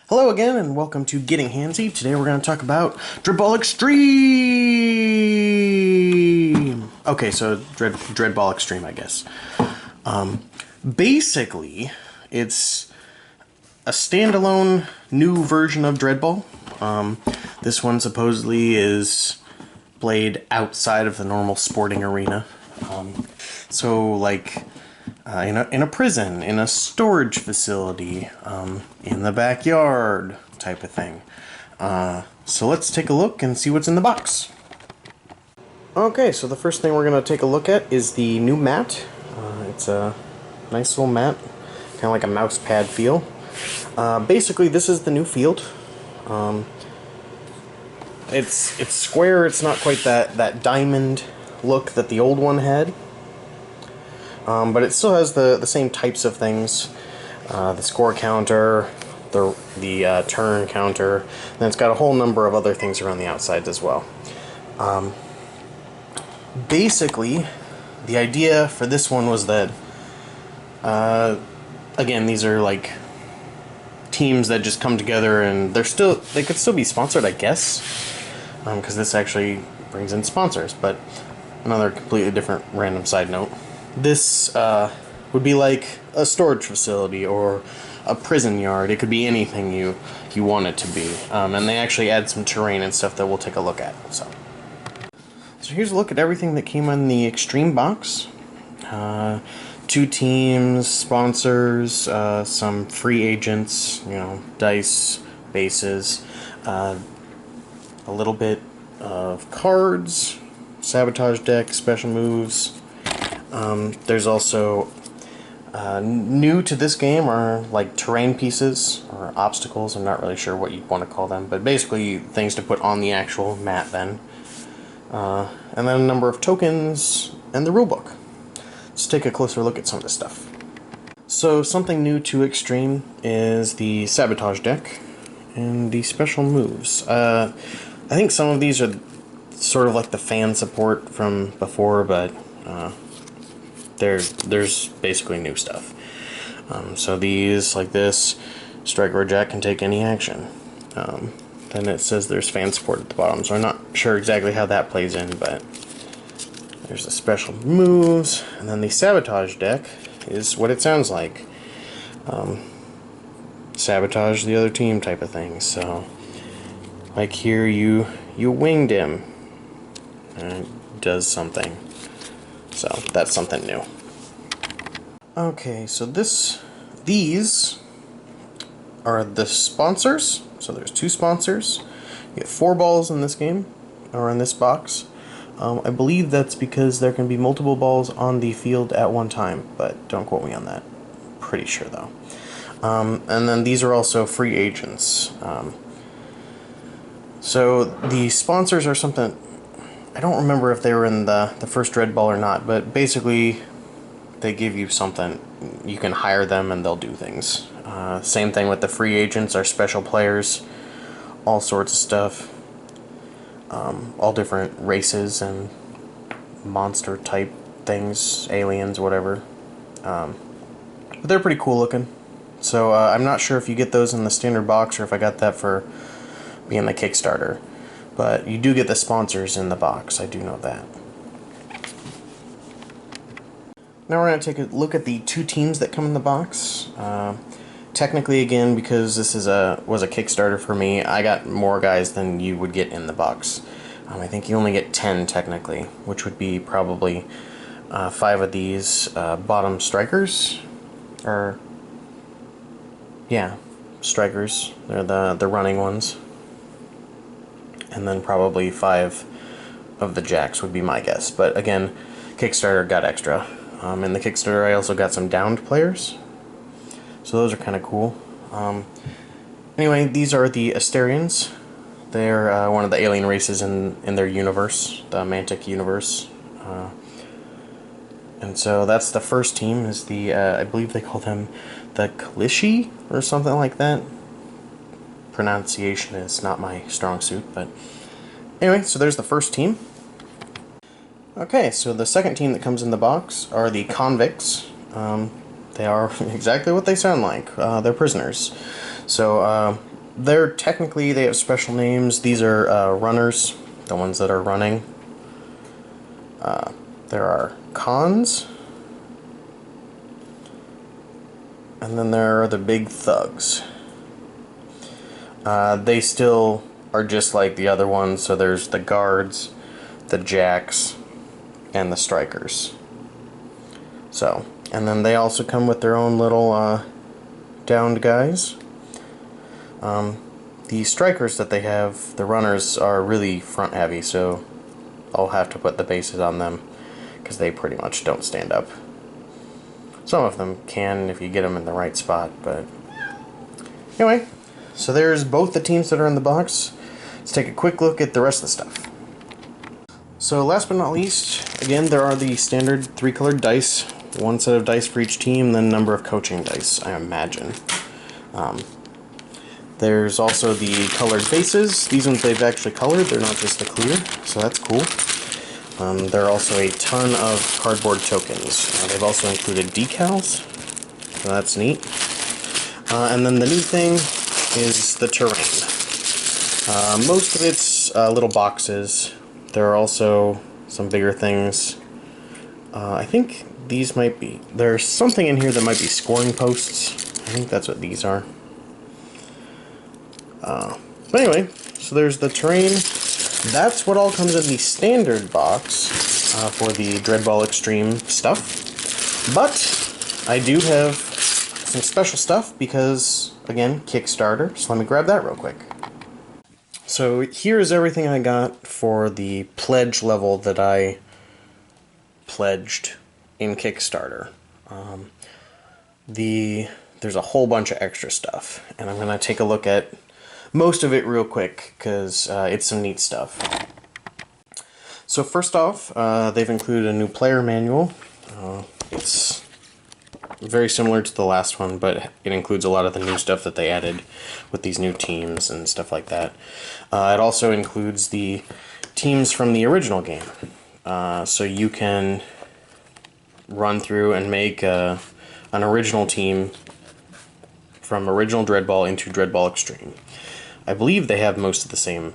Hello again, and welcome to Getting Handsy. Today we're going to talk about Dreadball Xtreme! Okay, so Dreadball Xtreme, I guess. Basically, it's a standalone new version of Dreadball. This one supposedly is played outside of the normal sporting arena. So, like, in a prison, in a storage facility, in the backyard type of thing. So let's take a look and see what's in the box. Okay, so the first thing we're going to take a look at is the new mat. It's a nice little mat, kind of like a mouse pad feel. Basically, this is the new field. It's square. It's not quite that diamond look that the old one had. But it still has the same types of things. The score counter, the turn counter, and it's got a whole number of other things around the outside as well. Basically, the idea for this one was that, again, these are like teams that just come together, and they could still be sponsored, I guess, because this actually brings in sponsors. But another completely different random side note. This would be like a storage facility or a prison yard. It could be anything you want it to be. And they actually add some terrain and stuff that we'll take a look at. So here's a look at everything that came in the Xtreme box. 2 teams, sponsors, some free agents, dice, bases, a little bit of cards, sabotage deck, special moves. There's also new to this game are like terrain pieces or obstacles. I'm not really sure what you want to call them, but basically things to put on the actual mat then. And then a number of tokens and the rulebook. Let's take a closer look at some of this stuff. So something new to Xtreme is the sabotage deck and the special moves. I think some of these are sort of like the fan support from before, but there's basically new stuff. So these, like this, Striker or Jack can take any action. Then it says there's fan support at the bottom, so I'm not sure exactly how that plays in, but there's the special moves, and then the sabotage deck is what it sounds like. Sabotage the other team type of thing. So, like here, you winged him, and it does something. So that's something new. Okay, so these are the sponsors. So there's 2 sponsors. You get 4 balls in this game, or in this box. I believe that's because there can be multiple balls on the field at one time, but don't quote me on that. Pretty sure though. And then these are also free agents. So the sponsors are something. I don't remember if they were in the first Dreadball or not, but basically they give you something. You can hire them and they'll do things. Same thing with the free agents, are special players, all sorts of stuff. All different races and monster type things, aliens, whatever. But they're pretty cool looking. So I'm not sure if you get those in the standard box or if I got that for being the Kickstarter. But you do get the sponsors in the box, I do know that. Now we're going to take a look at the 2 teams that come in the box. Technically, again, because this was a Kickstarter for me, I got more guys than you would get in the box. I think you only get 10 technically, which would be probably 5 of these bottom strikers. Or, yeah, strikers. They're the running ones. And then probably 5 of the jacks would be my guess. But again, Kickstarter got extra. In the Kickstarter I also got some downed players. So those are kind of cool. Anyway, these are the Asterians. They're one of the alien races in their universe, the Mantic universe. And so that's the first team, is the, I believe they call them the Kalishi or something like that. Pronunciation is not my strong suit, but anyway, so there's the first team. Okay, so the second team that comes in the box are the Convicts. They are exactly what they sound like. They're prisoners. So They're technically, they have special names. These are runners, the ones that are running. There are cons. And then there are the big thugs. They still are just like the other ones, so there's the guards, the jacks, and the strikers. So, and then they also come with their own little downed guys. The strikers that they have, the runners, are really front heavy, so I'll have to put the bases on them because they pretty much don't stand up. Some of them can if you get them in the right spot, but anyway, so there's both the teams that are in the box. Let's take a quick look at the rest of the stuff. So last but not least, again, there are the standard 3-colored dice. One set of dice for each team, then a number of coaching dice, I imagine. There's also the colored bases. These ones they've actually colored, they're not just the clear, so that's cool. There are also a ton of cardboard tokens. They've also included decals, so that's neat. And then the new thing is the terrain. Most of it's little boxes. There are also some bigger things. I think these might be... There's something in here that might be scoring posts. I think that's what these are. But anyway, so there's the terrain. That's what all comes in the standard box for the Dreadball Xtreme stuff. But I do have some special stuff because, again, Kickstarter. So let me grab that real quick. So here's everything I got for the pledge level that I pledged in Kickstarter. There's a whole bunch of extra stuff, and I'm going to take a look at most of it real quick because it's some neat stuff. So first off, they've included a new player manual. It's very similar to the last one, but it includes a lot of the new stuff that they added with these new teams and stuff like that. It also includes the teams from the original game. So you can run through and make an original team from original Dreadball into Dreadball Xtreme. I believe they have most of the same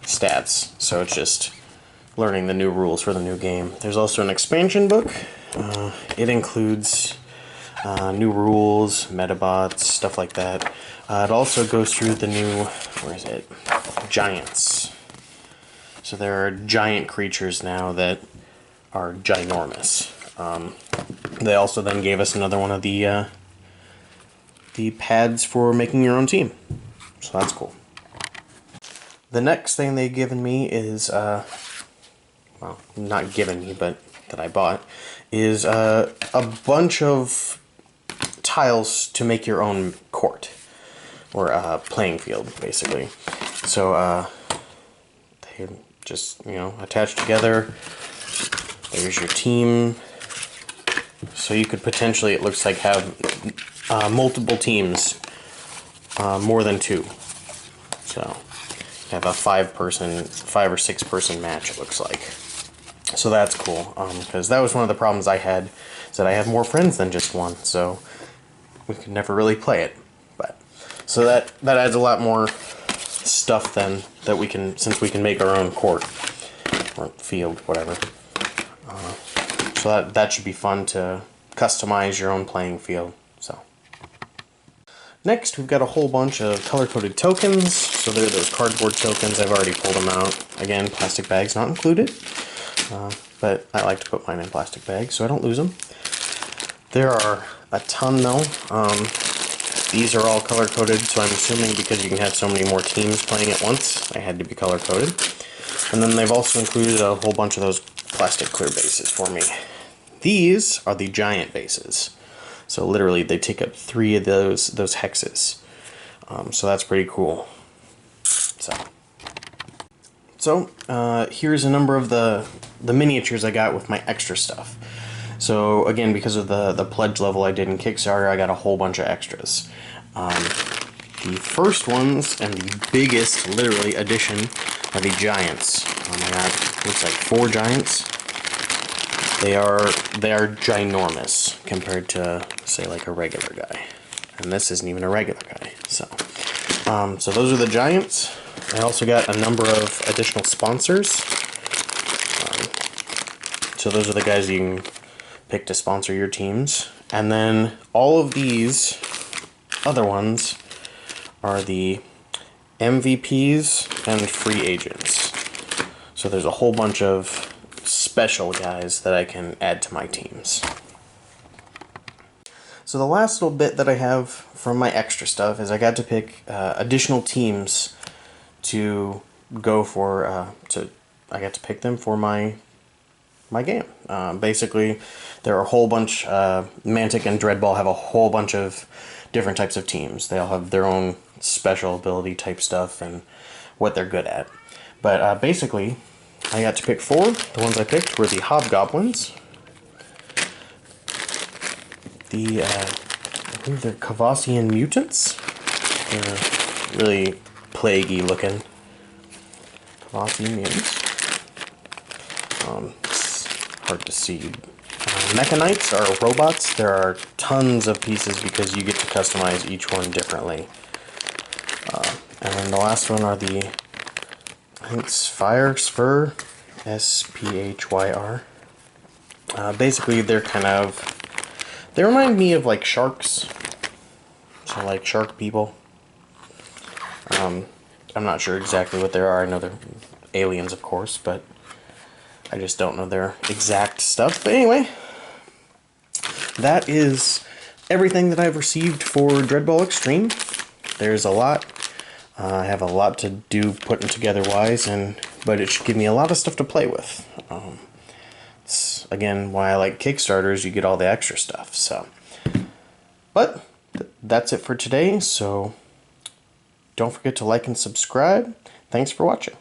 stats, so it's just learning the new rules for the new game. There's also an expansion book. It includes new rules, metabots, stuff like that. It also goes through the new, where is it? Giants. So there are giant creatures now that are ginormous. They also then gave us another one of the pads for making your own team. So that's cool. The next thing they've given me is, well, not given me, but that I bought, is a bunch of tiles to make your own court, or playing field, basically. So they just, you know, attached together. There's your team. So you could potentially, it looks like, have multiple teams, more than 2. So have a 5 or 6 person match, it looks like. So that's cool, because that was one of the problems I had, is that I have more friends than just one, so we could never really play it. But so that adds a lot more stuff then that we can, since we can make our own court or field, whatever. So that should be fun to customize your own playing field. So next, we've got a whole bunch of color-coded tokens. So there are those cardboard tokens. I've already pulled them out. Again, plastic bags not included. But I like to put mine in plastic bags so I don't lose them. There are a ton though. These are all color-coded, so I'm assuming because you can have so many more teams playing at once, they had to be color-coded. And then they've also included a whole bunch of those plastic clear bases for me. These are the giant bases. So literally, they take up 3 of those hexes. So that's pretty cool. So here's a number of the miniatures I got with my extra stuff. So again, because of the pledge level I did in Kickstarter, I got a whole bunch of extras. The first ones and the biggest, literally, addition are the giants. I got, looks like 4 giants. They are ginormous compared to, say, like a regular guy. And this isn't even a regular guy. So So those are the giants. I also got a number of additional sponsors. So those are the guys you can pick to sponsor your teams. And then all of these other ones are the MVPs and free agents. So there's a whole bunch of special guys that I can add to my teams. So the last little bit that I have from my extra stuff is I got to pick additional teams to go for. I got to pick them for my game. Basically, there are a whole bunch. Mantic and Dreadball have a whole bunch of different types of teams. They all have their own special ability type stuff and what they're good at. But basically, I got to pick 4. The ones I picked were the Hobgoblins, the I believe they're Cavassian mutants. They're really plaguey looking Cavassian mutants. It's hard to see. Mechanites are robots. There are tons of pieces because you get to customize each one differently. And then the last one are the, I think it's Sphyr, S-P-H-Y-R. Basically, they're kind of, they remind me of like sharks. So like shark people. I'm not sure exactly what they are. I know they're aliens, of course, but I just don't know their exact stuff. But anyway, that is everything that I've received for Dreadball Xtreme. There's a lot. I have a lot to do putting together wise, but it should give me a lot of stuff to play with. It's again why I like Kickstarters. You get all the extra stuff. So, but that's it for today. So don't forget to like and subscribe. Thanks for watching.